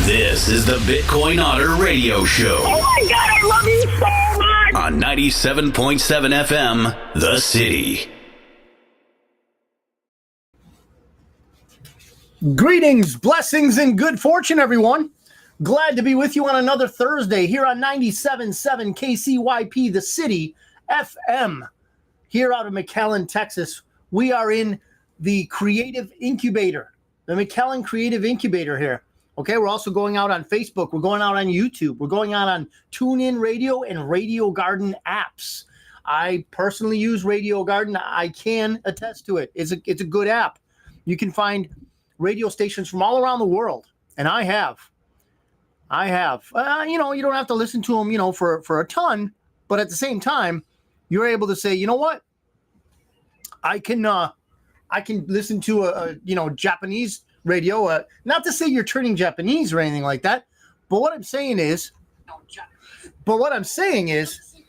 This is the Bitcoin Otter Radio Show. Oh my God, I love you so much! On 97.7 FM, The City. Greetings, blessings, and good fortune, everyone. Glad to be with you on another Thursday here on 97.7 KCYP, The City FM, here out of McAllen, Texas. We are in the Creative Incubator, the McAllen Creative Incubator here. Okay, we're also going out on Facebook. We're going out on YouTube. We're going out on TuneIn Radio and Radio Garden apps. I personally use Radio Garden. I can attest to it. It's a good app. You can find radio stations from all around the world, and I have. You don't have to listen to them, for a ton, but at the same time, you're able to say, you know what? I can listen to a Japanese radio. Not to say you're turning Japanese or anything like that, but what I'm saying is,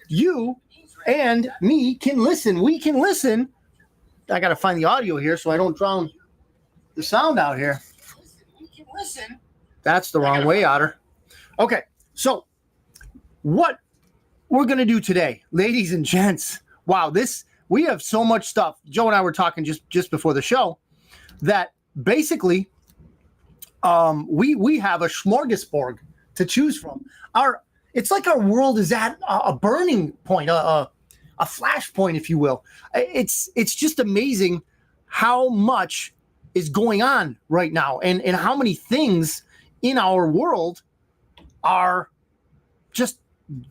you and me can listen. We can listen. I got to find the audio here so I don't drown the sound out here. Listen. That's the wrong way, Otter. Okay, so what we're going to do today, ladies and gents, wow, we have so much stuff. Joe and I were talking just before the show that basically we have a smorgasbord to choose from. It's like our world is at a burning point, a flashpoint, if you will. It's just amazing how much is going on right now and how many things in our world are just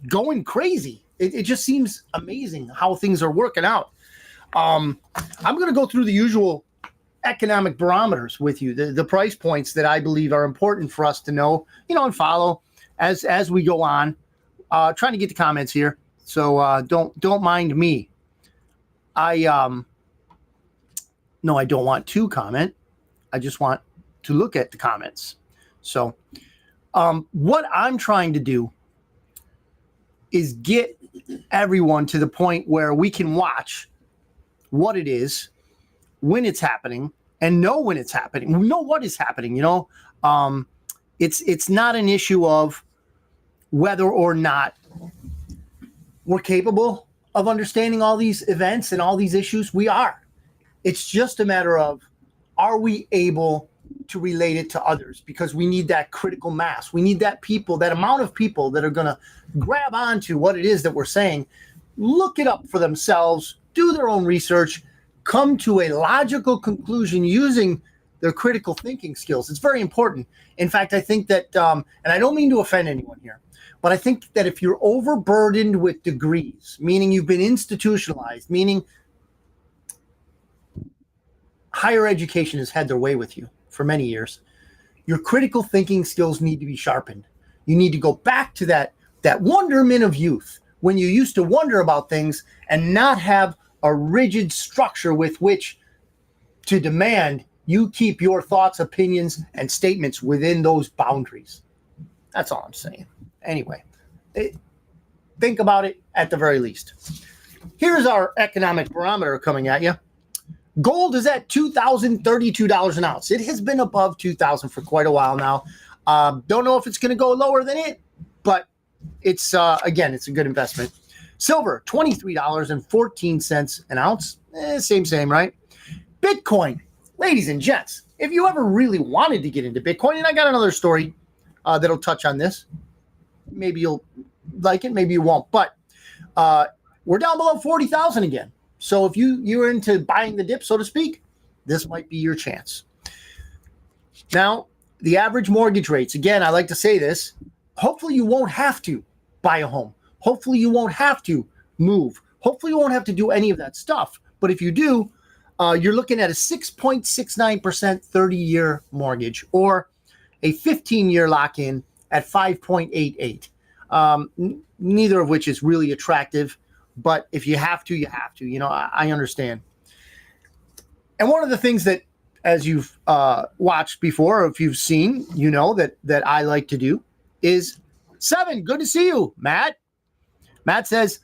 going crazy. It just seems amazing how things are working out. I'm going to go through the usual economic barometers with you, the price points that I believe are important for us to know, and follow as we go on. Trying to get the comments here, so don't mind me. No, I don't want to comment. I just want to look at the comments. So what I'm trying to do is get everyone to the point where we can watch what it is, when it's happening, and know when it's happening. We know what is happening, It's not an issue of whether or not we're capable of understanding all these events and all these issues. We are. It's just a matter of, are we able to relate it to others? Because we need that critical mass. We need that amount of people that are going to grab onto what it is that we're saying, look it up for themselves, do their own research, come to a logical conclusion using their critical thinking skills. It's very important. In fact, I think that, and I don't mean to offend anyone here, but I think that if you're overburdened with degrees, meaning you've been institutionalized, meaning higher education has had their way with you for many years, your critical thinking skills need to be sharpened. You need to go back to that wonderment of youth when you used to wonder about things and not have a rigid structure with which to demand you keep your thoughts, opinions, and statements within those boundaries. That's all I'm saying. Anyway, think about it at the very least. Here's our economic barometer coming at you. Gold is at $2,032 an ounce. It has been above $2,000 for quite a while now. Don't know if it's going to go lower than it, but it's it's a good investment. Silver, $23.14 an ounce. Same, right? Bitcoin, ladies and gents, if you ever really wanted to get into Bitcoin, and I got another story that'll touch on this. Maybe you'll like it, maybe you won't. But we're down below 40,000 again. So if you're into buying the dip, so to speak, this might be your chance. Now, the average mortgage rates, again, I like to say this, hopefully you won't have to buy a home. Hopefully you won't have to move. Hopefully you won't have to do any of that stuff. But if you do, you're looking at a 6.69% 30-year mortgage or a 15-year lock-in at 5.88. Neither of which is really attractive. But if you have to, you have to. I understand. And one of the things that, as you've watched before, or if you've seen, that I like to do is, Seven, good to see you, Matt. Matt says,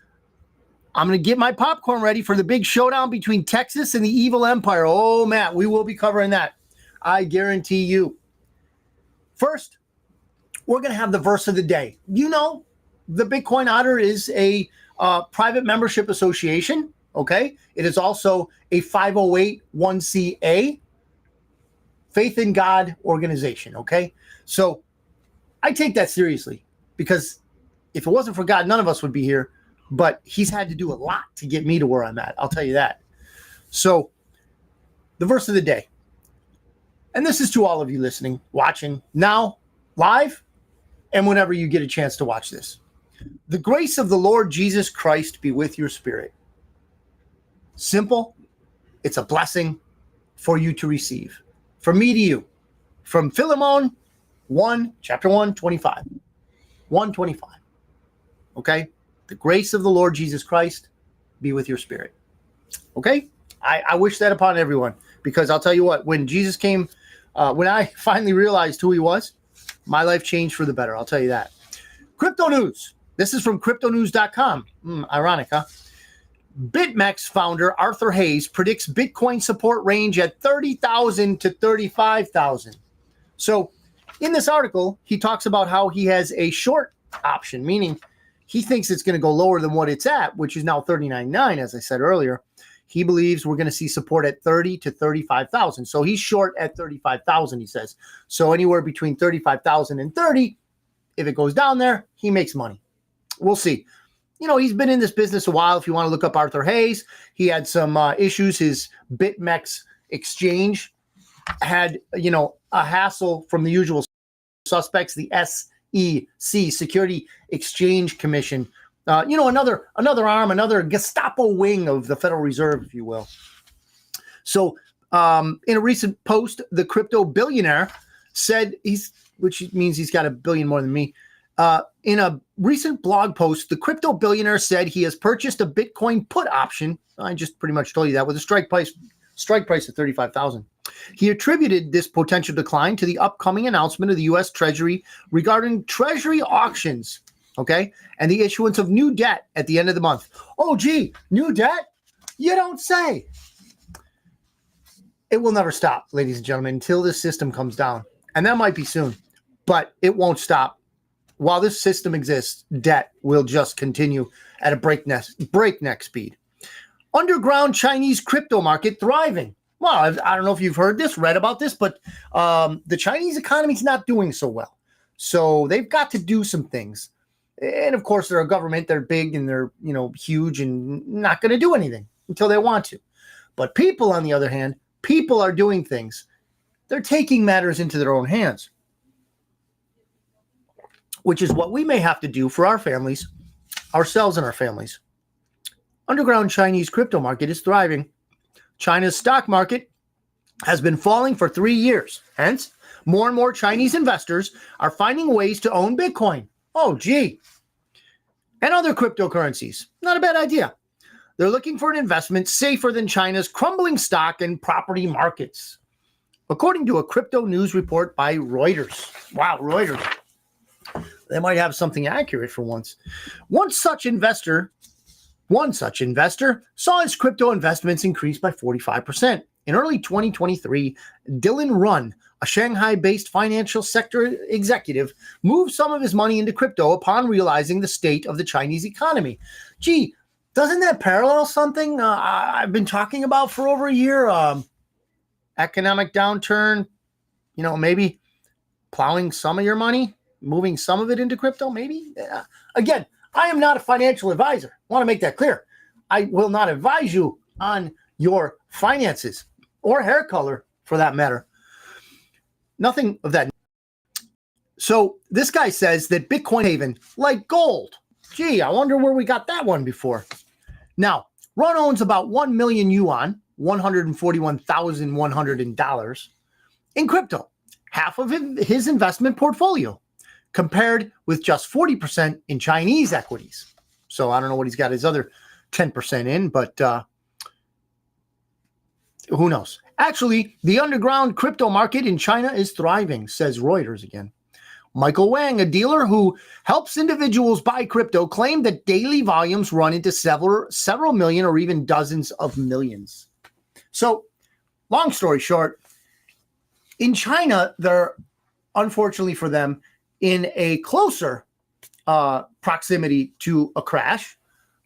I'm going to get my popcorn ready for the big showdown between Texas and the evil empire. Oh, Matt, we will be covering that. I guarantee you. First, we're going to have the verse of the day. You know, the Bitcoin Otter is a private membership association. Okay. It is also a 508(c)(a) faith in God organization. Okay. So I take that seriously because if it wasn't for God, none of us would be here. But he's had to do a lot to get me to where I'm at. I'll tell you that. So the verse of the day. And this is to all of you listening, watching now, live, and whenever you get a chance to watch this. The grace of the Lord Jesus Christ be with your spirit. Simple. It's a blessing for you to receive. From me to you. From Philemon 1, chapter 1, 25. 125. Okay? The grace of the Lord Jesus Christ be with your spirit. Okay? I wish that upon everyone because I'll tell you what, when Jesus came, when I finally realized who he was, my life changed for the better. I'll tell you that. Crypto news. This is from cryptonews.com. Ironic, huh? BitMEX founder Arthur Hayes predicts Bitcoin support range at 30,000 to 35,000. So in this article, he talks about how he has a short option, meaning he thinks it's going to go lower than what it's at, which is now 39.9, as I said earlier. He believes we're going to see support at 30 to 35,000. So he's short at 35,000, he says. So anywhere between 35,000 and 30, if it goes down there, he makes money. We'll see. You know, he's been in this business a while. If you want to look up Arthur Hayes, he had some issues. His BitMEX exchange had, a hassle from the usual suspects, the SEC, Security Exchange Commission. Another arm, another Gestapo wing of the Federal Reserve, if you will. So in a recent post, the crypto billionaire said which means he's got $1 billion more than me. In a recent blog post, the crypto billionaire said he has purchased a Bitcoin put option. I just pretty much told you that with a strike price of 35,000. He attributed this potential decline to the upcoming announcement of the U.S. Treasury regarding Treasury auctions. Okay. And the issuance of new debt at the end of the month. Oh, gee, new debt? You don't say. It will never stop, ladies and gentlemen, until this system comes down. And that might be soon, but it won't stop. While this system exists, debt will just continue at a breakneck speed. Underground Chinese crypto market thriving. Well, I don't know if you've heard this, read about this, but the Chinese economy is not doing so well. So they've got to do some things. And of course, they're a government. They're big and they're, huge and not going to do anything until they want to. But people, on the other hand, people are doing things. They're taking matters into their own hands, which is what we may have to do for our families, ourselves and our families. Underground Chinese crypto market is thriving. China's stock market has been falling for 3 years. Hence, more and more Chinese investors are finding ways to own Bitcoin. Oh, gee. And other cryptocurrencies. Not a bad idea. They're looking for an investment safer than China's crumbling stock and property markets, according to a crypto news report by Reuters. Wow, Reuters. They might have something accurate for once. One such investor saw his crypto investments increase by 45%. In early 2023, Dylan Run, a Shanghai-based financial sector executive, moved some of his money into crypto upon realizing the state of the Chinese economy. Gee, doesn't that parallel something I've been talking about for over a year? Economic downturn, maybe plowing some of your money, moving some of it into crypto, maybe? Again, I am not a financial advisor. I want to make that clear. I will not advise you on your finances or hair color for that matter. Nothing of that. So this guy says that Bitcoin haven, like gold. Gee, I wonder where we got that one before. Now, Ron owns about 1 million yuan, $141,100 in crypto, half of his investment portfolio, compared with just 40% in Chinese equities. So I don't know what he's got his other 10% in, but who knows? Actually, the underground crypto market in China is thriving, says Reuters again. Michael Wang, a dealer who helps individuals buy crypto, claimed that daily volumes run into several million or even dozens of millions. So, long story short, in China, unfortunately for them, in a closer proximity to a crash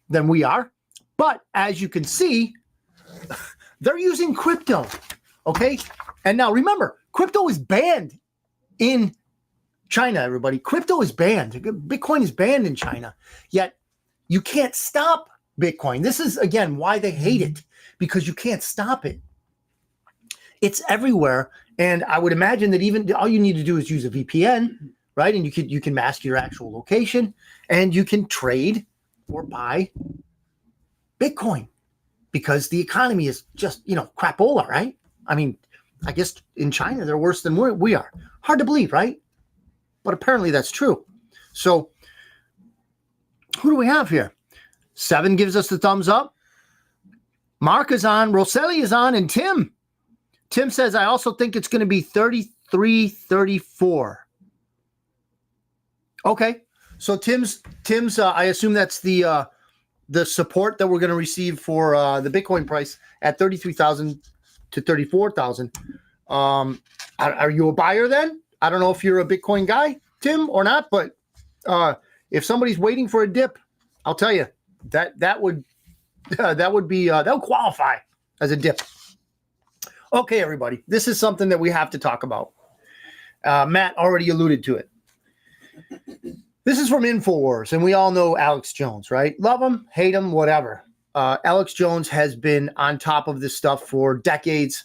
than we are. But as you can see, they're using crypto. Okay. And now remember, crypto is banned in China, everybody. Crypto is banned. Bitcoin is banned in China. Yet you can't stop Bitcoin. This is, again, why they hate it, because you can't stop it. It's everywhere. And I would imagine that even all you need to do is use a VPN, right? And you can mask your actual location, and you can trade or buy Bitcoin, because the economy is just, crapola, right? I mean, I guess in China, they're worse than we are. Hard to believe, right? But apparently that's true. So who do we have here? 7 gives us the thumbs up. Mark is on. Rosselli is on. And Tim says, I also think it's going to be 33-34. Okay. So Tim's I assume that's the support that we're going to receive for the Bitcoin price at 33,000 to 34,000. Are you a buyer then? I don't know if you're a Bitcoin guy, Tim, or not, but if somebody's waiting for a dip, I'll tell you that would qualify as a dip. Okay, everybody, this is something that we have to talk about. Matt already alluded to it. This is from InfoWars, and we all know Alex Jones, right? Love him, hate him, whatever. Alex Jones has been on top of this stuff for decades,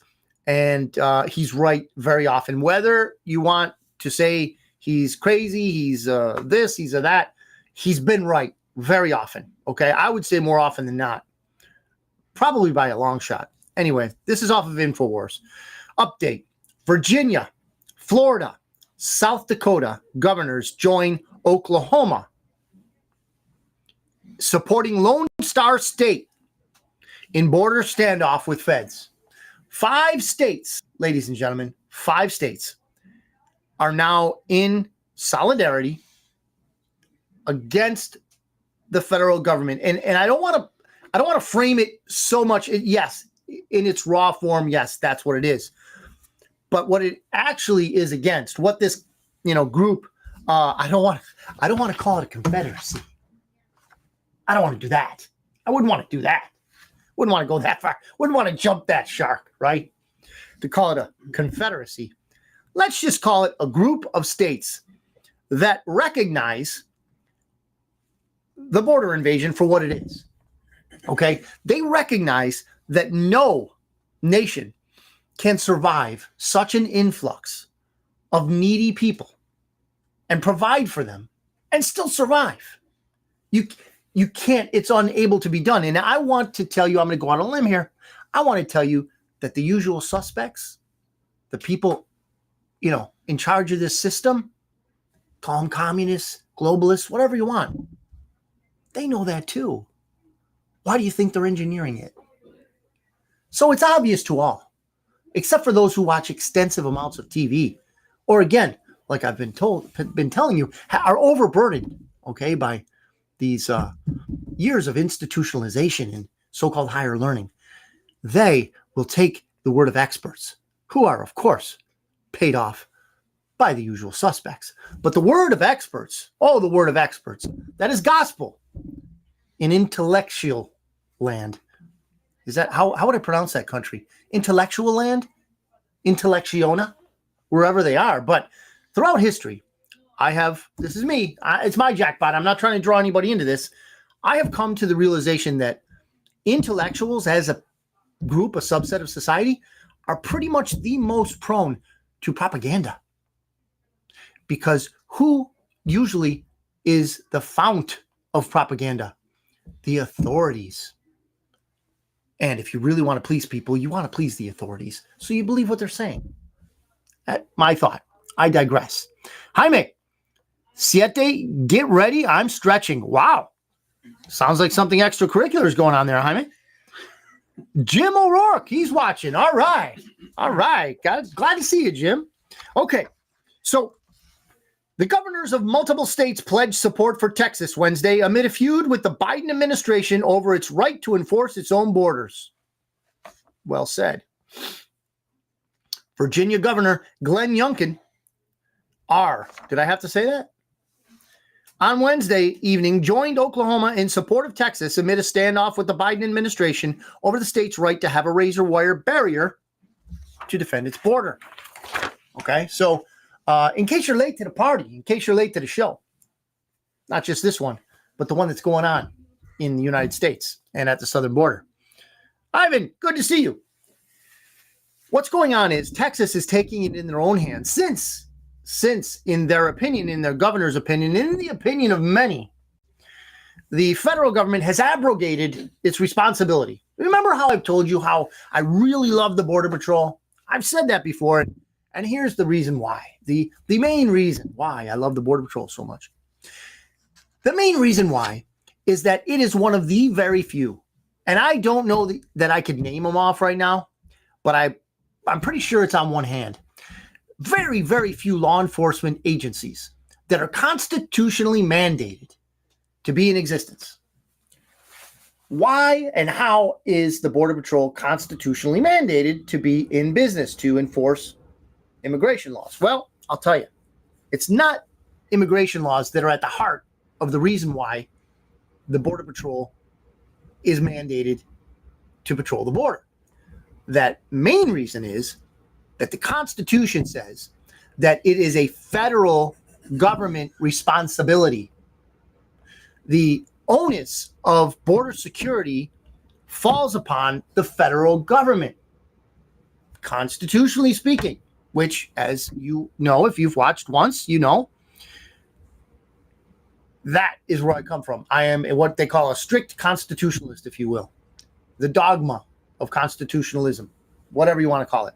and he's right very often. Whether you want to say he's crazy, he's this, he's that, he's been right very often, okay? I would say more often than not, probably by a long shot. Anyway, this is off of InfoWars. Update: Virginia, Florida, South Dakota governors join Oklahoma, supporting Lone Star State in border standoff with feds. 5 states, ladies and gentlemen, 5 states are now in solidarity against the federal government. And I don't want to frame it so much. Yes, in its raw form, yes, that's what it is. But what it actually is against, what this group, I don't want to call it a confederacy. I don't want to do that. I wouldn't want to do that. Wouldn't want to go that far. Wouldn't want to jump that shark, right? To call it a confederacy. Let's just call it a group of states that recognize the border invasion for what it is. Okay? They recognize that no nation can survive such an influx of needy people and provide for them and still survive. You can't, it's unable to be done. And I want to tell you, I'm going to go on a limb here. I want to tell you that the usual suspects, the people, in charge of this system, call them communists, globalists, whatever you want, they know that too. Why do you think they're engineering it? So it's obvious to all, except for those who watch extensive amounts of TV, or again, like I've been telling you, are overburdened, okay, by these years of institutionalization and so-called higher learning. They will take the word of experts, who are, of course, paid off by the usual suspects. But the word of experts, the word of experts, that is gospel in intellectual land. Is that, how would I pronounce that country? Intellectual land? Intellectiona? Wherever they are. But throughout history, this is me, it's my jackpot. I'm not trying to draw anybody into this. I have come to the realization that intellectuals as a group, a subset of society, are pretty much the most prone to propaganda. Because who usually is the fount of propaganda? The authorities. And if you really want to please people, you want to please the authorities. So you believe what they're saying. That's my thought. I digress. Jaime, 7, get ready. I'm stretching. Wow. Sounds like something extracurricular is going on there, Jaime. Jim O'Rourke, he's watching. All right. Glad to see you, Jim. Okay. So the governors of multiple states pledged support for Texas Wednesday amid a feud with the Biden administration over its right to enforce its own borders. Well said. Virginia Governor Glenn Youngkin are, did I have to say that? On Wednesday evening, joined Oklahoma in support of Texas amid a standoff with the Biden administration over the state's right to have a razor wire barrier to defend its border. Okay, so in case you're late to the party, in case you're late to the show, not just this one, but the one that's going on in the United States and at the southern border. Ivan, good to see you. What's going on is Texas is taking it in their own hands since in their opinion, in their governor's opinion, in the opinion of many, the federal government has abrogated its responsibility. Remember how I've told you how I really love the Border Patrol? I've said that before, and here's the reason why. The main reason why I love the Border Patrol so much. The main reason why is that it is one of the very few, and I don't know that I could name them off right now, but I'm pretty sure it's on one hand. Very, very few law enforcement agencies that are constitutionally mandated to be in existence. Why and how is the Border Patrol constitutionally mandated to be in business to enforce immigration laws? Well, I'll tell you, it's not immigration laws that are at the heart of the reason why the Border Patrol is mandated to patrol the border. That main reason is that the Constitution says that it is a federal government responsibility. The onus of border security falls upon the federal government, constitutionally speaking, which, as you know, if you've watched once, you know, that is where I come from. I am what they call a strict constitutionalist, if you will. The dogma of constitutionalism, whatever you want to call it.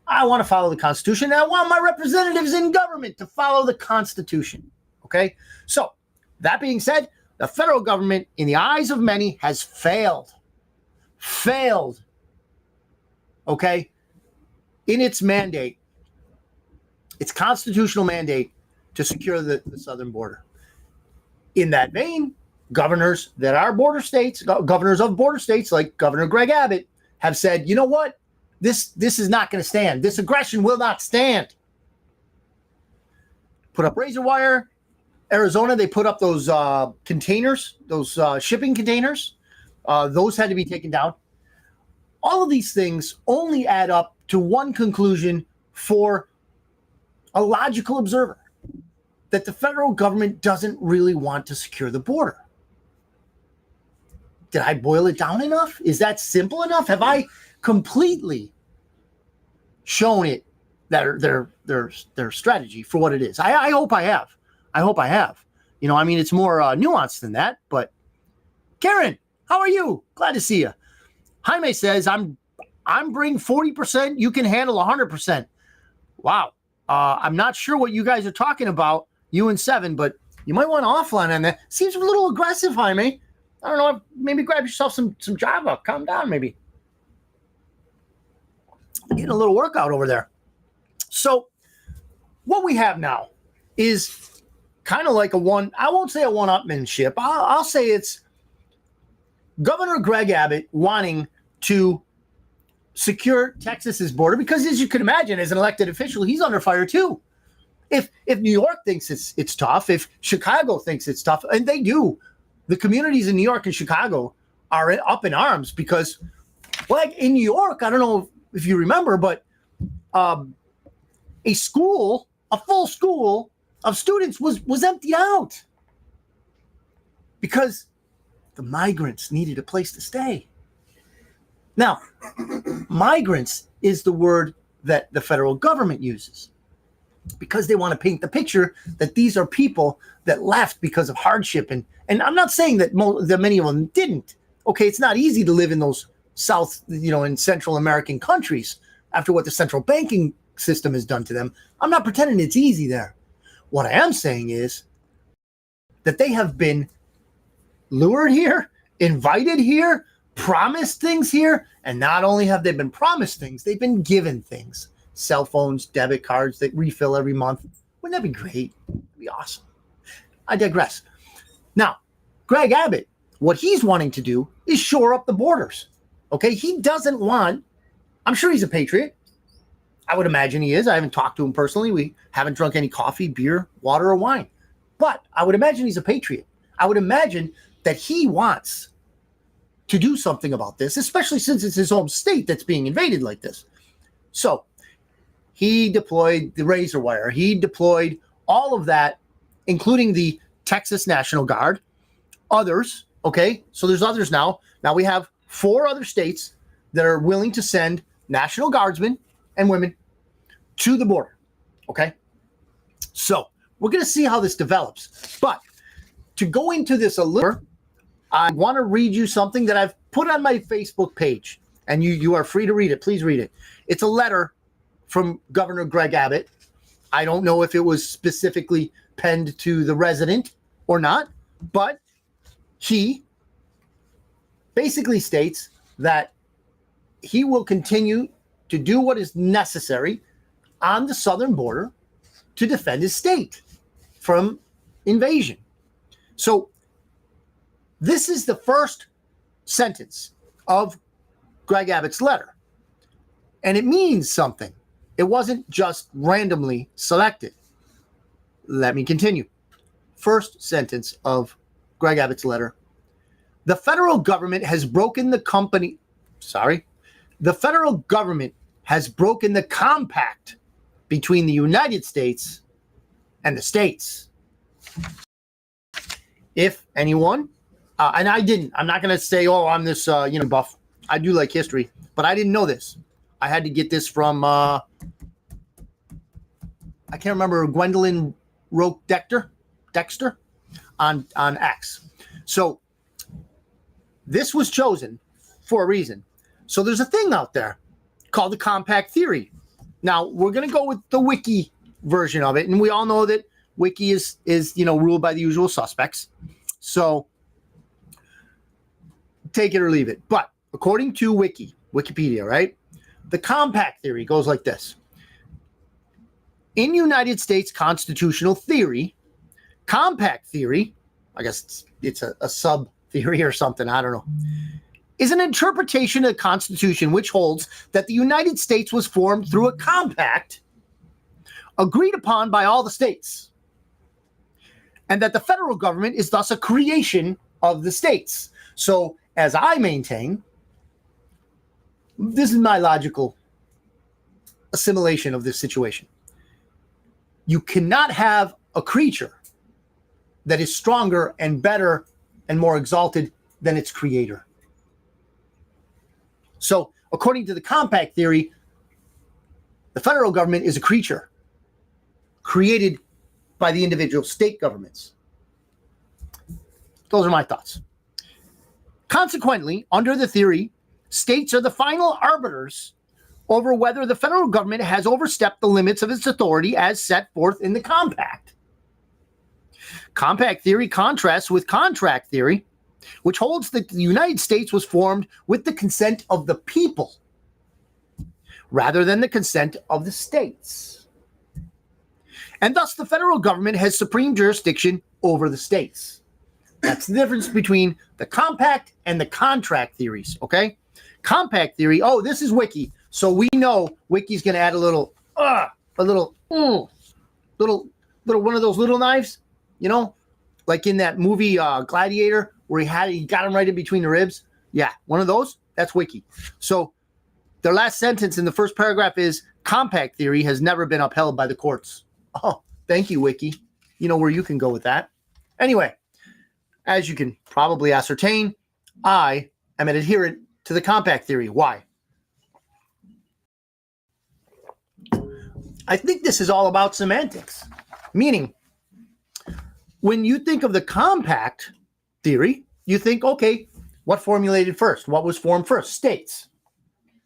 I want to follow the Constitution, and I want my representatives in government to follow the Constitution. Okay? So, that being said, the federal government, in the eyes of many, has failed. Okay? In its mandate, its constitutional mandate to secure the southern border. In that vein, governors that are border states, governors of border states like Governor Greg Abbott, have said, you know what? This is not going to stand. This aggression will not stand. Put up razor wire. Arizona, they put up those containers, those shipping containers. Those had to be taken down. All of these things only add up to one conclusion for a logical observer, that the federal government doesn't really want to secure the border. Did I boil it down enough? Is that simple enough? Have I completely shown it their strategy for what it is? I hope I have. You know, I mean, it's more nuanced than that. But Karen, how are you? Glad to see you. Jaime says, I'm bring 40%. You can handle 100%. Wow. I'm not sure what you guys are talking about, you and Seven, but you might want to offline on that. Seems a little aggressive, Jaime. I don't know. Maybe grab yourself some Java. Calm down, maybe. Getting a little workout over there. So what we have now is kind of like I won't say a one-upmanship. I'll say it's Governor Greg Abbott wanting to secure Texas's border because, as you can imagine, as an elected official, he's under fire too. If New York thinks it's tough, if Chicago thinks it's tough, and they do, the communities in New York and Chicago are up in arms because, like in New York, I don't know if you remember, but a full school of students was emptied out because the migrants needed a place to stay. Now, migrants is the word that the federal government uses because they want to paint the picture that these are people that left because of hardship. And I'm not saying that many of them didn't. Okay, it's not easy to live in those South, in Central American countries after what the central banking system has done to them. I'm not pretending it's easy there. What I am saying is that they have been lured here, invited here, promised things here, and not only have they been promised things, they've been given things. Cell phones, debit cards that refill every month. Wouldn't that be great? That'd be awesome. I digress. Now, Greg Abbott, what he's wanting to do is shore up the borders. Okay, he doesn't want, I'm sure he's a patriot. I would imagine he is. I haven't talked to him personally. We haven't drunk any coffee, beer, water, or wine. But I would imagine he's a patriot. I would imagine that he wants to do something about this, especially since it's his home state that's being invaded like this. So he deployed the razor wire. He deployed all of that, including the Texas National Guard, others. Okay, so there's others now. Now we have 4 other states that are willing to send National Guardsmen and women to the border. Okay, so we're going to see how this develops. But to go into this a little, I want to read you something that I've put on my Facebook page, and you are free to read it. Please read it. It's a letter from Governor Greg Abbott. I don't know if it was specifically penned to the resident or not, but he basically states that he will continue to do what is necessary on the southern border to defend his state from invasion. So this is the first sentence of Greg Abbott's letter, and it means something. It wasn't just randomly selected. Let me continue. First sentence of Greg Abbott's letter. The federal government has broken the federal government has broken the compact between the United States and the states. If anyone, and I'm not going to say, oh, I'm this, buff. I do like history, but I didn't know this. I had to get this from, I can't remember, Gwendolyn Roque Dexter on X. So this was chosen for a reason. So there's a thing out there called the compact theory. Now we're going to go with the wiki version of it. And we all know that wiki is ruled by the usual suspects. So take it or leave it. But according to Wikipedia, right? The compact theory goes like this. In United States constitutional theory, compact theory, I guess it's a sub theory or something, I don't know, is an interpretation of the Constitution which holds that the United States was formed through a compact agreed upon by all the states, and that the federal government is thus a creation of the states. So, as I maintain, this is my logical assimilation of this situation. You cannot have a creature that is stronger and better and more exalted than its creator. So, according to the compact theory, the federal government is a creature created by the individual state governments. Those are my thoughts. Consequently, under the theory, states are the final arbiters over whether the federal government has overstepped the limits of its authority as set forth in the compact. Compact theory contrasts with contract theory, which holds that the United States was formed with the consent of the people rather than the consent of the states. And thus the federal government has supreme jurisdiction over the states. That's the difference between the compact and the contract theories, okay? Compact theory, oh, this is wiki. So we know wiki's going to add a little one of those little knives, like in that movie Gladiator, where he got him right in between the ribs. Yeah, one of those. That's wiki. So their last sentence in the first paragraph is compact theory has never been upheld by the courts. Oh, thank you, wiki. You know where you can go with that. Anyway, as you can probably ascertain, I am an adherent to the compact theory. Why? I think this is all about semantics. Meaning, when you think of the compact theory, you think, okay, what formulated first? What was formed first? States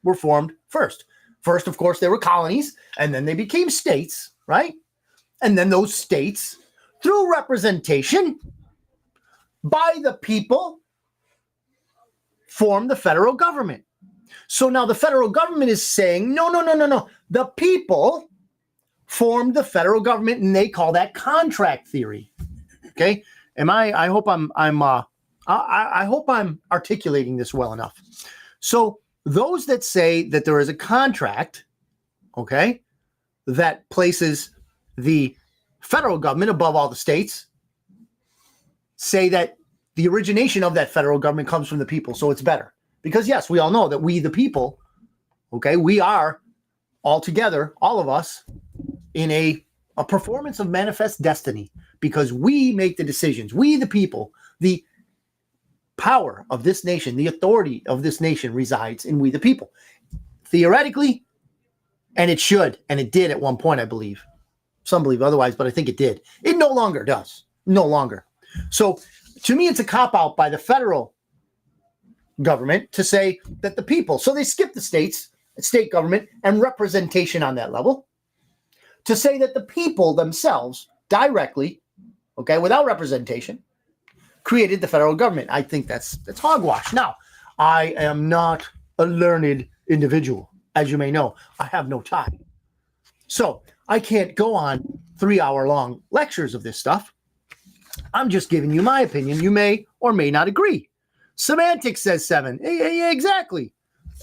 were formed first. First, of course, they were colonies, and then they became states, right? And then those states, through representation by the people, formed the federal government. So now the federal government is saying, no. The people formed the federal government, and they call that contract theory. Okay? I hope I'm articulating this well enough. So those that say that there is a contract okay, that places the federal government above all the states, say that the origination of that federal government comes from the people, so it's better. Because, yes, we all know that we, the people, okay, we are all together, all of us, in a performance of manifest destiny, because we make the decisions. We, the people, the power of this nation, the authority of this nation resides in we, the people. Theoretically, and it should, and it did at one point, I believe. Some believe otherwise, but I think it did. It no longer does. No longer. So, to me, it's a cop-out by the federal government to say that the people, so they skip the state government and representation on that level, to say that the people themselves directly, okay, without representation, created the federal government. I think that's hogwash. Now, I am not a learned individual. As you may know, I have no time. So I can't go on 3-hour-long lectures of this stuff. I'm just giving you my opinion. You may or may not agree. Semantics says 7. Yeah, exactly.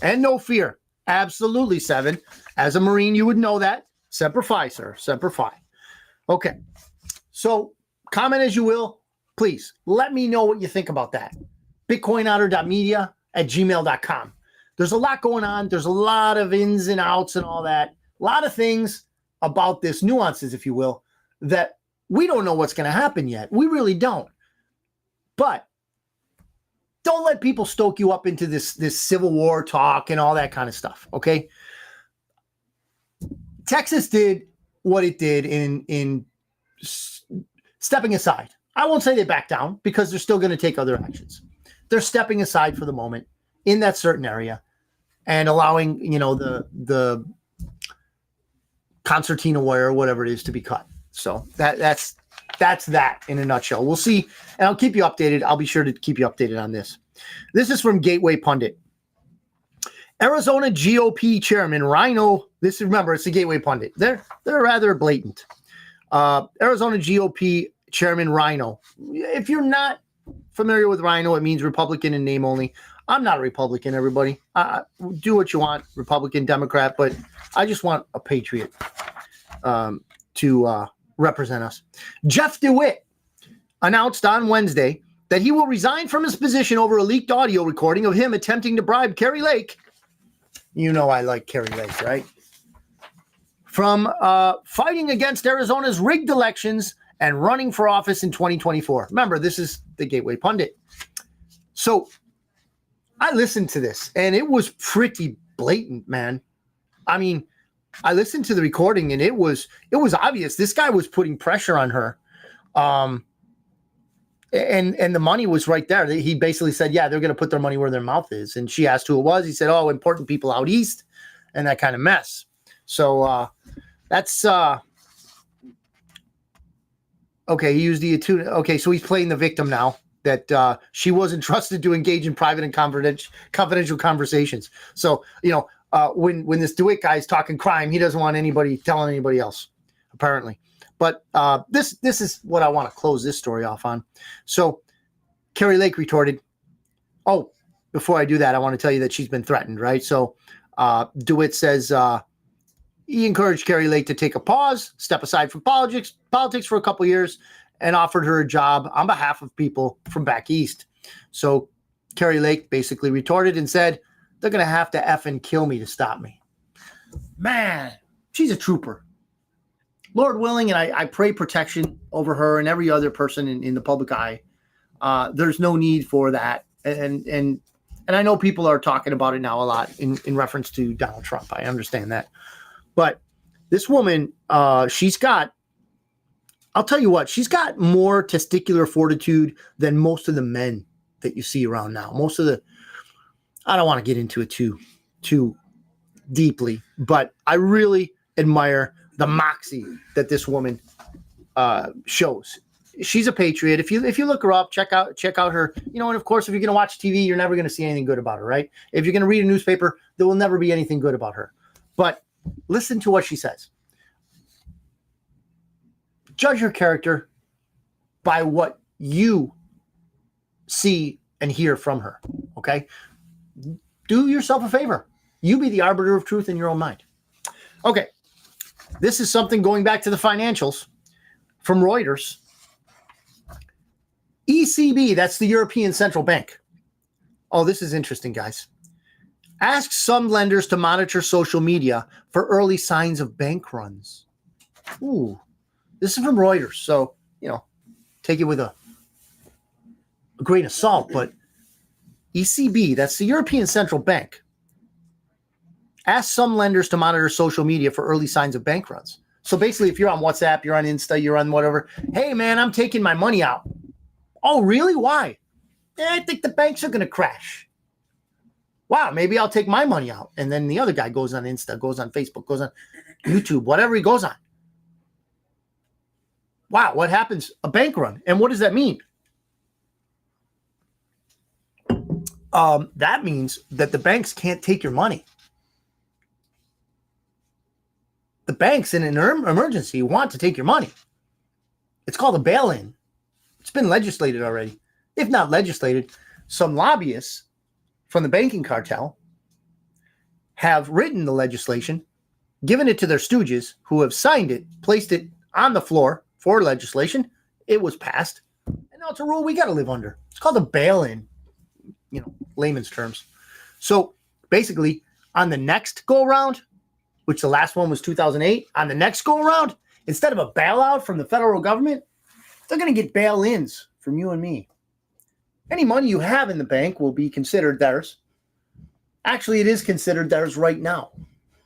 And no fear. Absolutely 7. As a Marine, you would know that. Semper Fi, sir. Semper Fi. Okay. So comment as you will. Please let me know what you think about that. BitcoinOtter.media@gmail.com. There's a lot going on. There's a lot of ins and outs and all that. A lot of things about this, nuances, if you will, that we don't know what's going to happen yet. We really don't. But don't let people stoke you up into this Civil War talk and all that kind of stuff, okay? Texas did what it did in stepping aside. I won't say they back down because they're still going to take other actions. They're stepping aside for the moment in that certain area and allowing, the concertina wire or whatever it is to be cut. So that's that in a nutshell. We'll see, and I'll keep you updated. I'll be sure to keep you updated on this. This is from Gateway Pundit. Arizona GOP Chairman Rhino. Remember, it's the Gateway Pundit. They're rather blatant. Arizona GOP Chairman Rhino. If you're not familiar with Rhino, it means Republican in name only. I'm not a Republican, everybody. Do what you want, Republican, Democrat, but I just want a patriot to represent us. Jeff DeWitt announced on Wednesday that he will resign from his position over a leaked audio recording of him attempting to bribe Kari Lake. You know I like Kari Lake, right? From fighting against Arizona's rigged elections and running for office in 2024. Remember, this is the Gateway Pundit. So I listened to this, and it was pretty blatant, man. I mean, I listened to the recording, and it was obvious. This guy was putting pressure on her. And the money was right there. He basically said, yeah, they're going to put their money where their mouth is. And she asked who it was. He said, oh, important people out east, and that kind of mess. So that's okay. He used the tune. Okay, so he's playing the victim now that she wasn't trusted to engage in private and confidential conversations. So, when this DeWitt guy is talking crime, he doesn't want anybody telling anybody else, apparently. But this is what I want to close this story off on. So Kari Lake retorted, oh, before I do that, I want to tell you that she's been threatened, right? So DeWitt says he encouraged Kari Lake to take a pause, step aside from politics for a couple years, and offered her a job on behalf of people from back east. So Kari Lake basically retorted and said, they're going to have to effing kill me to stop me. Man, she's a trooper. Lord willing, and I pray protection over her and every other person in the public eye. There's no need for that. And I know people are talking about it now a lot in reference to Donald Trump. I understand that. But this woman, she's got more testicular fortitude than most of the men that you see around now. I don't want to get into it too deeply, but I really admire the moxie that this woman shows. She's a patriot. If you look her up, check out her, and of course, if you're going to watch TV, you're never going to see anything good about her, right? If you're going to read a newspaper, there will never be anything good about her. But listen to what she says. Judge her character by what you see and hear from her, okay? Do yourself a favor. You be the arbiter of truth in your own mind. Okay. This is something going back to the financials from Reuters. ECB, that's the European Central Bank. Oh, this is interesting, guys. Asks some lenders to monitor social media for early signs of bank runs. Ooh, this is from Reuters. So, take it with a grain of salt. But ECB, that's the European Central Bank, asks some lenders to monitor social media for early signs of bank runs. So basically, if you're on WhatsApp, you're on Insta, you're on whatever, hey, man, I'm taking my money out. Oh, really? Why? I think the banks are going to crash. Wow, maybe I'll take my money out. And then the other guy goes on Insta, goes on Facebook, goes on YouTube, whatever he goes on. Wow, what happens? A bank run. And what does that mean? That means that the banks can't take your money. The banks in an emergency want to take your money. It's called a bail-in. It's been legislated already. If not legislated, some lobbyists from the banking cartel have written the legislation, given it to their stooges who have signed it, placed it on the floor for legislation. It was passed. And now it's a rule we got to live under. It's called a bail-in, layman's terms. So basically, on the next go-around, which the last one was 2008, on the next go-around, instead of a bailout from the federal government, they're going to get bail-ins from you and me. Any money you have in the bank will be considered theirs. Actually, it is considered theirs right now.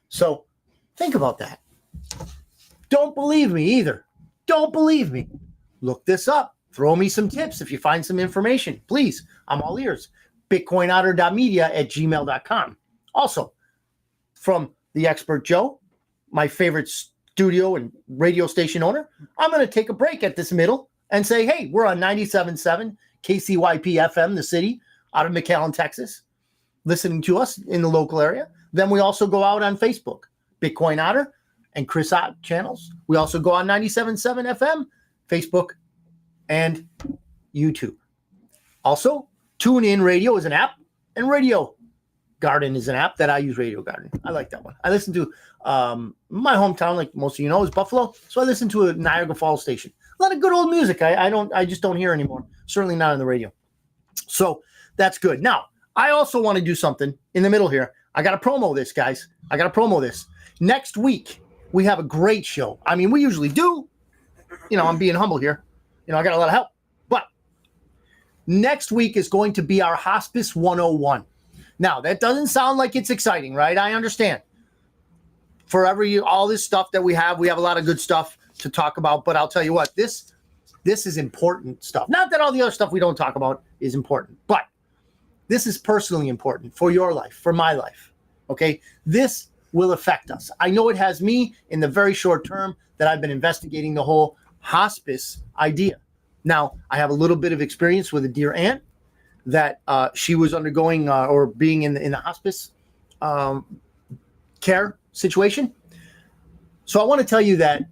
So think about that. Don't believe me either. Don't believe me. Look this up. Throw me some tips if you find some information. Please, I'm all ears. bitcoinotter.media@gmail.com. Also, from the Expert Joe, my favorite studio and radio station owner, I'm going to take a break at this middle and say, hey, we're on 97.7 KCYP FM, the city, out of McAllen, Texas, listening to us in the local area. Then we also go out on Facebook, Bitcoin Otter and Chris Ott channels. We also go on 97.7 FM, Facebook, and YouTube. Also, TuneIn Radio is an app, and Radio Garden is an app that I use. Radio Garden, I like that one. I listen to my hometown, like most of you know, is Buffalo, so I listen to a Niagara Falls station. A lot of good old music. I just don't hear anymore. Certainly not on the radio. So that's good. Now, I also want to do something in the middle here. I got to promo this, guys. I got to promo this. Next week, we have a great show. I mean, we usually do. I'm being humble here. I got a lot of help. But next week is going to be our Hospice 101. Now, that doesn't sound like it's exciting, right? I understand. For all this stuff that we have a lot of good stuff to talk about. But I'll tell you what, this is important stuff. Not that all the other stuff we don't talk about is important, but this is personally important for your life, for my life. Okay? This will affect us. I know it has me in the very short term that I've been investigating the whole hospice idea. Now, I have a little bit of experience with a dear aunt that she was undergoing or being in the hospice care situation. So I want to tell you that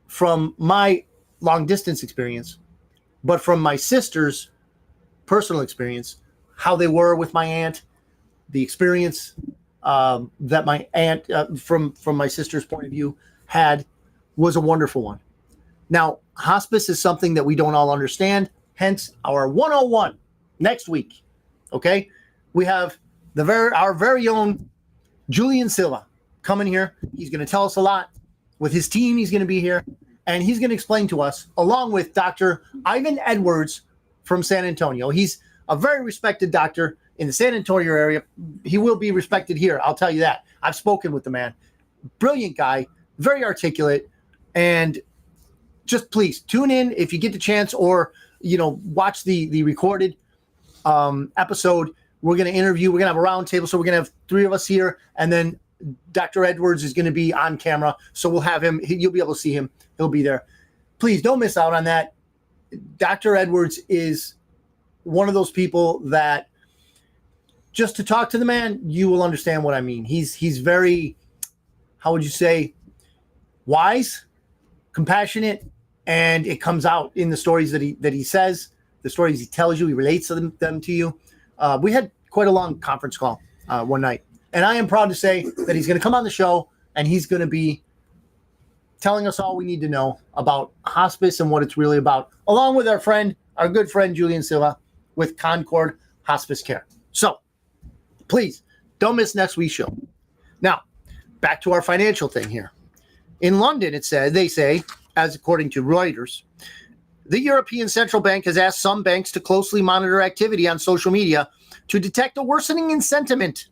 from my long distance experience, but from my sister's personal experience, how they were with my aunt, the experience that my aunt, from my sister's point of view, had was a wonderful one. Now, hospice is something that we don't all understand, hence our 101 next week. Okay? We have our very own Julian Silva coming here. He's going to tell us a lot. With his team, he's going to be here, and he's going to explain to us, along with Dr. Ivan Edwards from San Antonio. He's a very respected doctor in the San Antonio area. He will be respected here, I'll tell you that. I've spoken with the man. Brilliant guy, very articulate, and just please tune in if you get the chance, or watch the recorded episode. We're going to interview. We're going to have a round table, so we're going to have three of us here, and then Dr. Edwards is going to be on camera, so we'll have him. You'll be able to see him. He'll be there. Please don't miss out on that. Dr. Edwards is one of those people that, just to talk to the man, you will understand what I mean. He's very, how would you say, wise, compassionate, and it comes out in the stories that he says, the stories he tells you. He relates them to you. We had quite a long conference call one night. And I am proud to say that he's going to come on the show and he's going to be telling us all we need to know about hospice and what it's really about, along with our good friend Julian Silva with Concord Hospice Care. So please don't miss next week's show. Now, back to our financial thing here. In London, they say, as according to Reuters, the European Central Bank has asked some banks to closely monitor activity on social media to detect a worsening in sentiment,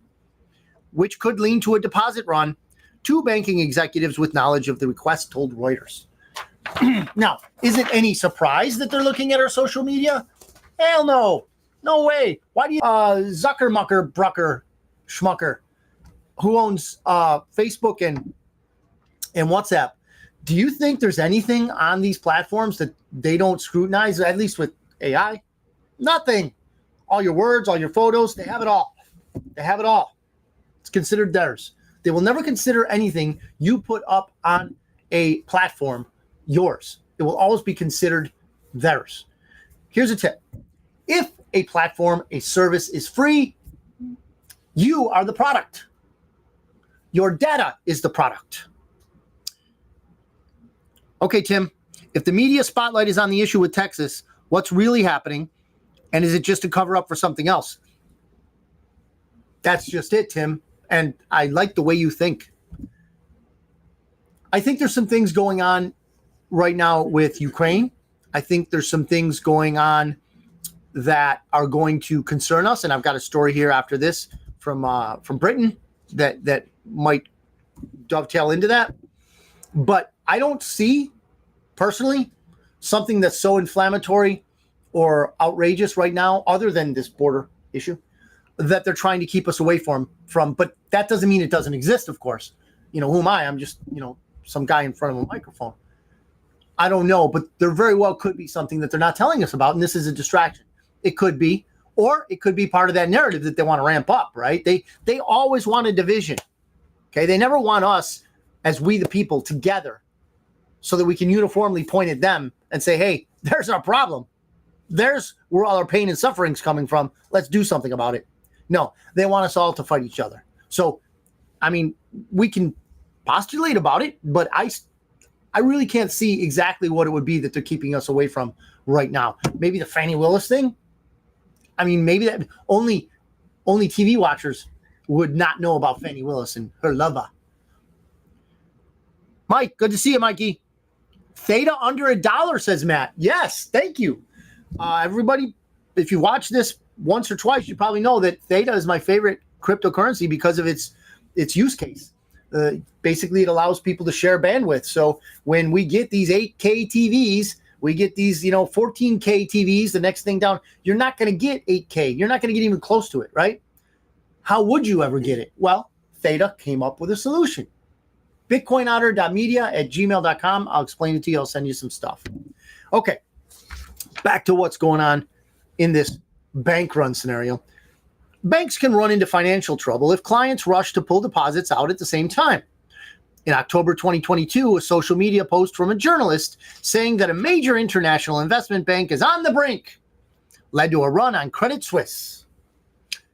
which could lead to a deposit run. Two banking executives with knowledge of the request told Reuters. Now, is it any surprise that they're looking at our social media? Hell no. No way. Why do you Brucker, Schmucker, who owns Facebook and WhatsApp, do you think there's anything on these platforms that they don't scrutinize, at least with AI? Nothing. All your words, all your photos, they have it all. They have it all. It's considered theirs. They will never consider anything you put up on a platform yours. It will always be considered theirs. Here's a tip. If a platform, a service is free, you are the product. Your data is the product. Okay, Tim, if the media spotlight is on the issue with Texas, what's really happening? And is it just a cover up for something else? That's just it, Tim. And I like the way you think. I think there's some things going on right now with Ukraine. I think there's some things going on that are going to concern us. And I've got a story here after this from Britain that might dovetail into that. But I don't see, personally, something that's so inflammatory or outrageous right now, other than this border issue, that they're trying to keep us away from. But that doesn't mean it doesn't exist, of course. Who am I? I'm just, some guy in front of a microphone. I don't know, but there very well could be something that they're not telling us about, and this is a distraction. It could be, or it could be part of that narrative that they want to ramp up, right? They always want a division, okay? They never want us, as we the people, together so that we can uniformly point at them and say, hey, there's our problem. There's where all our pain and suffering's coming from. Let's do something about it. No, they want us all to fight each other. So, we can postulate about it, but I really can't see exactly what it would be that they're keeping us away from right now. Maybe the Fannie Willis thing. Maybe that only TV watchers would not know about Fannie Willis and her lover. Mike, good to see you, Mikey. Theta under $1, says Matt. Yes, thank you. Everybody, if you watch this once or twice, you probably know that Theta is my favorite cryptocurrency because of its use case. Basically, it allows people to share bandwidth. So when we get these 8K TVs, we get these, 14K TVs, the next thing down, you're not going to get 8K. You're not going to get even close to it, right? How would you ever get it? Well, Theta came up with a solution. BitcoinOtter.media@gmail.com. I'll explain it to you. I'll send you some stuff. Okay, back to what's going on in this bank run scenario. Banks can run into financial trouble if clients rush to pull deposits out at the same time. In October 2022, a social media post from a journalist saying that a major international investment bank is on the brink led to a run on Credit Suisse,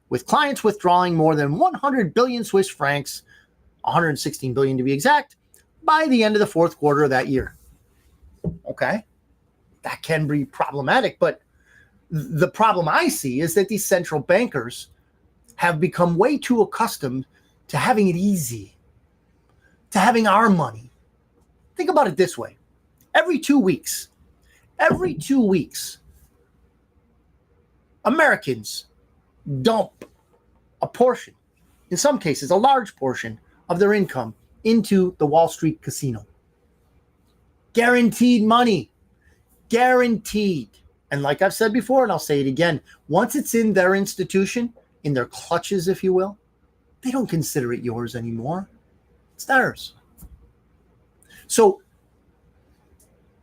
with clients withdrawing more than 100 billion Swiss francs, 116 billion to be exact, by the end of the fourth quarter of that year. Okay, that can be problematic, but the problem I see is that these central bankers have become way too accustomed to having it easy, to having our money. Think about it this way. Every 2 weeks, Americans dump a portion, in some cases, a large portion of their income into the Wall Street casino. Guaranteed money. Guaranteed. And like I've said before, and I'll say it again, once it's in their institution, in their clutches, if you will, they don't consider it yours anymore. It's theirs. So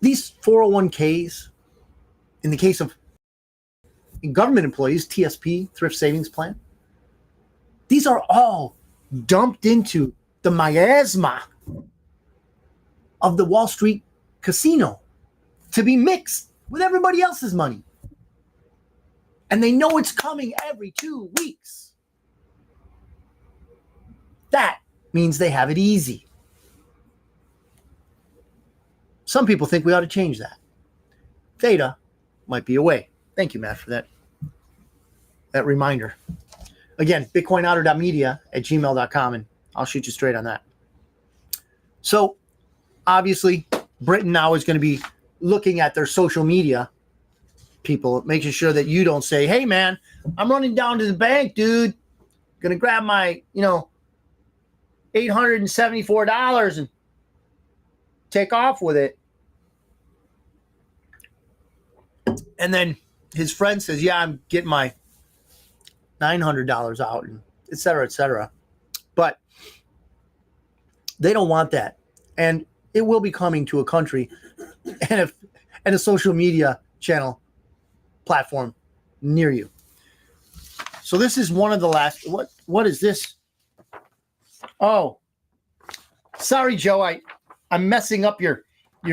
these 401ks, in the case of government employees, TSP, Thrift Savings Plan, these are all dumped into the miasma of the Wall Street casino to be mixed with everybody else's money. And they know it's coming every 2 weeks. That means they have it easy. Some people think we ought to change that. Theta might be a way. Thank you, Matt, for that reminder. Again, bitcoinotter.media@gmail.com, and I'll shoot you straight on that. So, obviously, Britain now is going to be looking at their social media people, making sure that you don't say, hey, man, I'm running down to the bank, dude. Going to grab my, $874 and take off with it. And then his friend says, yeah, I'm getting my $900 out, and et cetera, et cetera. But they don't want that. And it will be coming to a country and a social media channel platform near you. So this is one of the last. What is this? Oh, sorry, Joe. I'm messing up your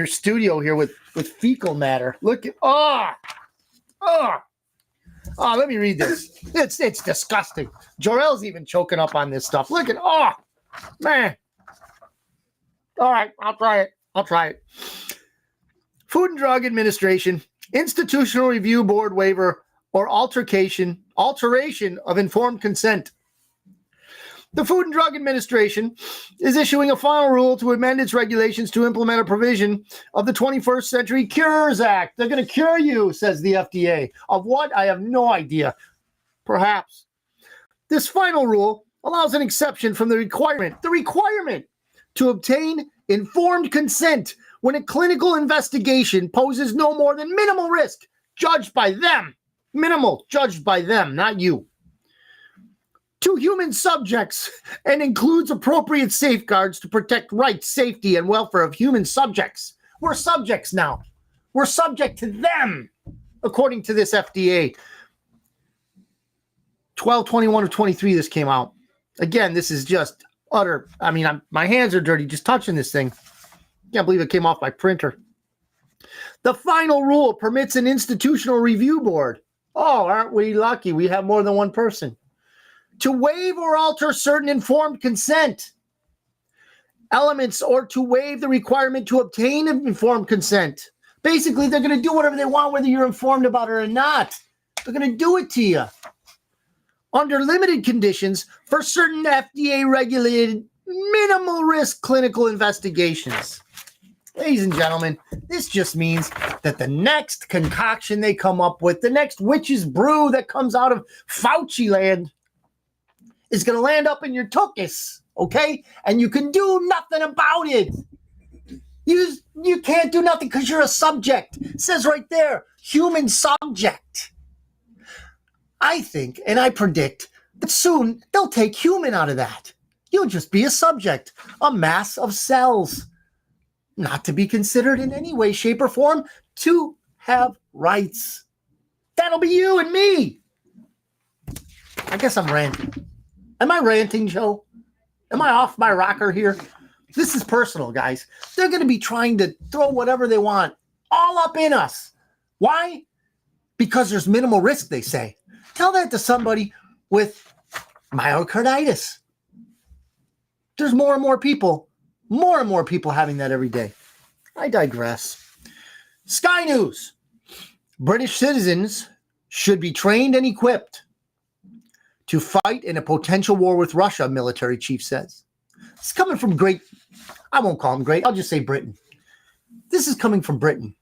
studio here with fecal matter. Look at let me read this. It's disgusting. Jorel's even choking up on this stuff. Look at man. All right, I'll try it. Food and Drug Administration, Institutional Review Board waiver or alteration of informed consent. The Food and Drug Administration is issuing a final rule to amend its regulations to implement a provision of the 21st Century Cures Act. They're going to cure you, says the FDA. Of what? I have no idea. Perhaps. This final rule allows an exception from the requirement to obtain informed consent when a clinical investigation poses no more than minimal risk, judged by them. Minimal, judged by them, not you. To human subjects, and includes appropriate safeguards to protect rights, safety, and welfare of human subjects. We're subjects now. We're subject to them, according to this FDA. 12/21 of 23, this came out. Again, this is just utter. I mean, my hands are dirty just touching this thing. Can't believe it came off my printer. The final rule permits an institutional review board. Oh, aren't we lucky? We have more than one person. To waive or alter certain informed consent elements, or to waive the requirement to obtain informed consent. Basically, they're going to do whatever they want, whether you're informed about it or not. They're going to do it to you. Under limited conditions for certain FDA-regulated minimal risk clinical investigations. Ladies and gentlemen, this just means that the next concoction they come up with, the next witch's brew that comes out of Fauci land, is going to land up in your tuchus, okay? And you can do nothing about it. You can't do nothing because you're a subject. It says right there, human subject. I think, and I predict, that soon they'll take human out of that. You'll just be a subject, a mass of cells, not to be considered in any way, shape, or form to have rights. That'll be you and me. I guess I'm ranting. Am I ranting, Joe? Am I off my rocker here? This is personal, guys. They're going to be trying to throw whatever they want all up in us. Why? Because there's minimal risk, they say. Tell that to somebody with myocarditis. There's more and more people having that every day. I digress. Sky News. British citizens should be trained and equipped to fight in a potential war with Russia, military chief says. It's coming from I won't call him great, I'll just say Britain. This is coming from Britain.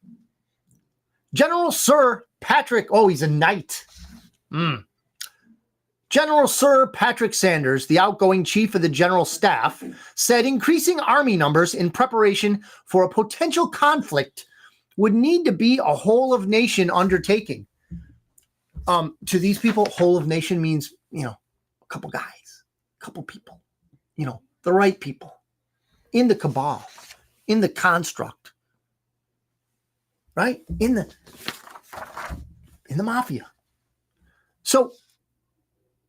General Sir Patrick, he's a knight. General Sir Patrick Sanders, the outgoing chief of the general staff, said increasing army numbers in preparation for a potential conflict would need to be a whole of nation undertaking. To these people, whole of nation means, a couple guys, a couple people, the right people in the cabal, in the construct, right? In the mafia. So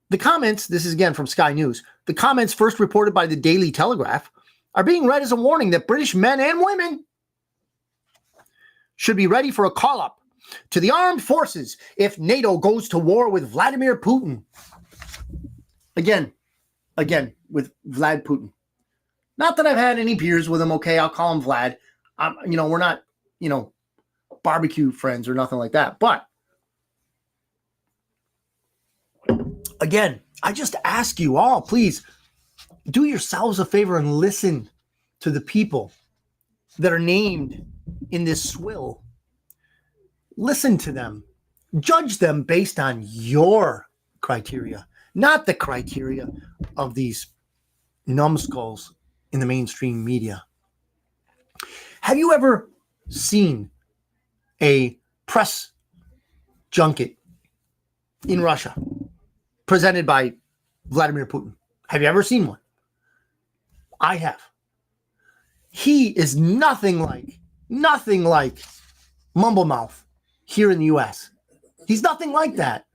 the comments, this is again from Sky News, the comments first reported by the Daily Telegraph are being read as a warning that British men and women should be ready for a call-up to the armed forces if NATO goes to war with Vladimir Putin. Again, with Vlad Putin. Not that I've had any beers with him, okay? I'll call him Vlad. We're not, barbecue friends or nothing like that. But again, I just ask you all, please do yourselves a favor and listen to the people that are named in this swill. Listen to them. Judge them based on your criteria, not the criteria of these numbskulls in the mainstream media. Have you ever seen a press junket in Russia presented by Vladimir Putin? Have you ever seen one? I have. He is nothing like Mumble Mouth here in the U.S. He's nothing like that.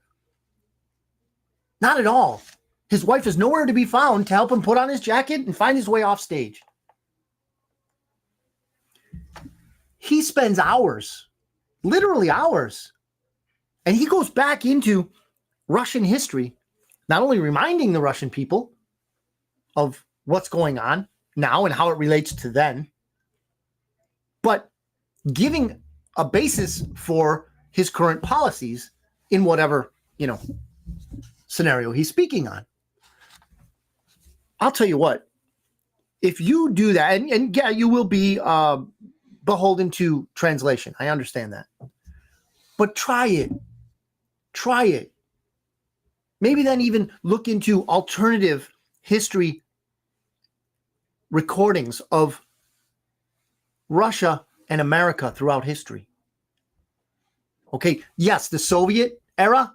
Not at all. His wife is nowhere to be found to help him put on his jacket and find his way off stage. He spends hours, literally hours, and he goes back into Russian history, not only reminding the Russian people of what's going on now and how it relates to then, but giving a basis for his current policies in whatever, scenario he's speaking on. I'll tell you what, if you do that, and yeah, you will be beholden to translation. I understand that. But try it. Try it. Maybe then even look into alternative history recordings of Russia and America throughout history. Okay, yes, the Soviet era,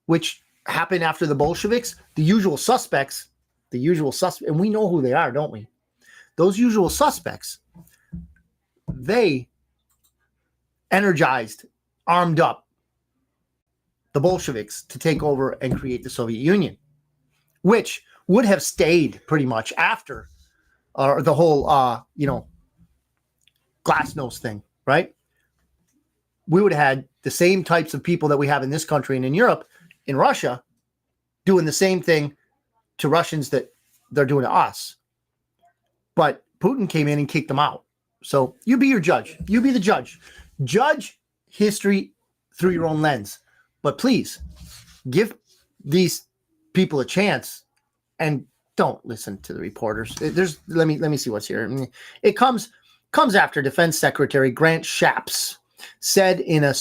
which happened after the Bolsheviks, the usual suspects, and we know who they are, don't we? Those usual suspects, they energized, armed up the Bolsheviks to take over and create the Soviet Union, which would have stayed pretty much after the whole, glasnost thing, right? We would have had the same types of people that we have in this country and in Europe, in Russia, doing the same thing to Russians that they're doing to us. But Putin came in and kicked them out. So you be your judge. You be the judge. Judge history through your own lens. But please give these people a chance and don't listen to the reporters. Let me see what's here. It comes after Defense Secretary Grant Shapps said in a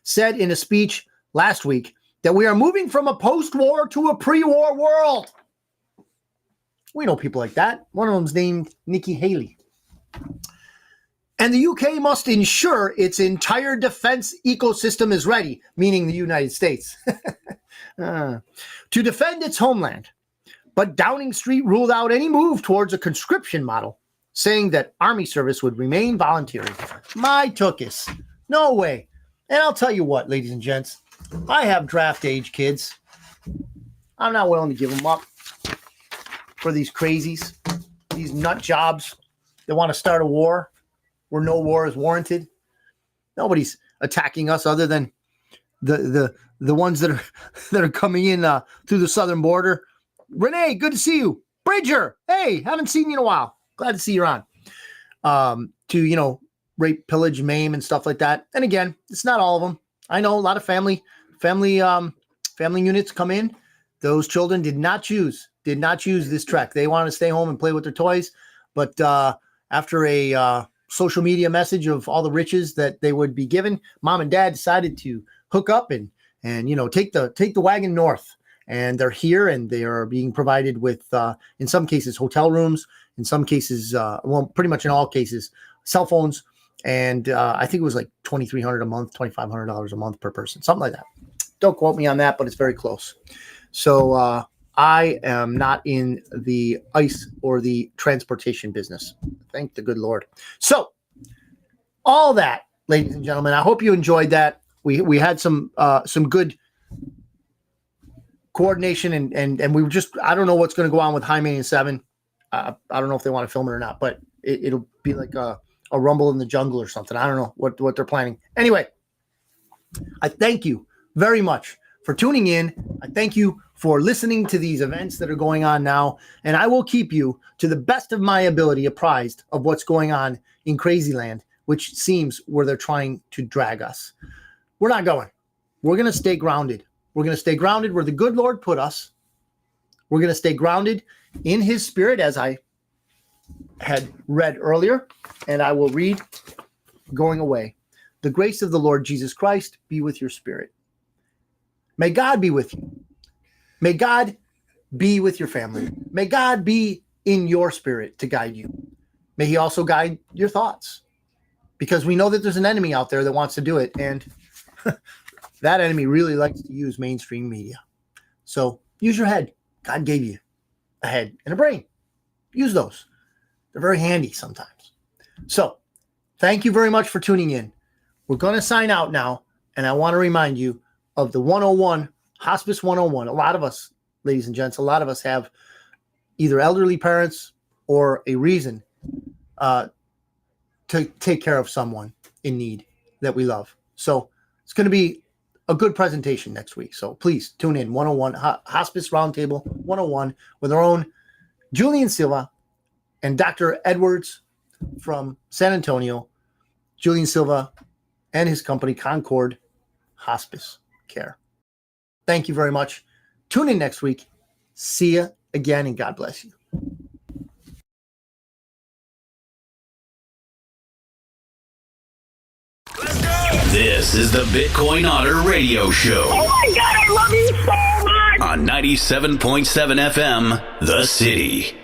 said in a speech last week that we are moving from a post-war to a pre-war world. We know people like that. One of them's named Nikki Haley. And the UK must ensure its entire defense ecosystem is ready, meaning the United States, to defend its homeland. But Downing Street ruled out any move towards a conscription model, saying that army service would remain voluntary. My tookus. No way. And I'll tell you what, ladies and gents, I have draft age kids. I'm not willing to give them up for these crazies, these nut jobs that want to start a war where no war is warranted. Nobody's attacking us other than the ones that are coming in through the southern border. Renee, good to see you. Bridger, hey, haven't seen you in a while. Glad to see you're on. To rape, pillage, maim, and stuff like that. And again, it's not all of them. I know a lot of family units come in. Those children did not choose this trek. They wanted to stay home and play with their toys. But after a social media message of all the riches that they would be given, mom and dad decided to hook up and take the wagon north. And they're here, and they are being provided with, in some cases, hotel rooms. In some cases, pretty much in all cases, cell phones. And I think it was like $2,300 a month, $2,500 a month per person, something like that. Don't quote me on that, but it's very close. So I am not in the ICE or the transportation business. Thank the good Lord. So all that, ladies and gentlemen, I hope you enjoyed that. We had some good coordination and we were just, I don't know what's going to go on with High Main 7. I don't know if they want to film it or not, but it'll be like a rumble in the jungle or something. I don't know what they're planning. Anyway, I thank you very much for tuning in. I thank you for listening to these events that are going on now. And I will keep you, to the best of my ability, apprised of what's going on in Crazy Land, which seems where they're trying to drag us. We're not going. We're going to stay grounded. We're going to stay grounded where the good Lord put us. We're going to stay grounded in his spirit, as I had read earlier, and I will read going away. The grace of the Lord Jesus Christ be with your spirit. May God be with you. May God be with your family. May God be in your spirit to guide you. May he also guide your thoughts, because we know that there's an enemy out there that wants to do it, and that enemy really likes to use mainstream media. So use your head. God gave you a head and a brain. Use those. They're very handy sometimes. So thank you very much for tuning in. We're going to sign out now, and I want to remind you of the 101, Hospice 101. A lot of us, ladies and gents, a lot of us have either elderly parents or a reason to take care of someone in need that we love. So it's going to be a good presentation next week. So please tune in. 101, Hospice Roundtable 101, with our own Julian Silva and Dr. Edwards from San Antonio. Julian Silva and his company, Concord Hospice Care. Thank you very much. Tune in next week. See you again, and God bless you. This is the Bitcoin Otter Radio Show. Oh my God, I love you so much. On 97.7 FM, The City.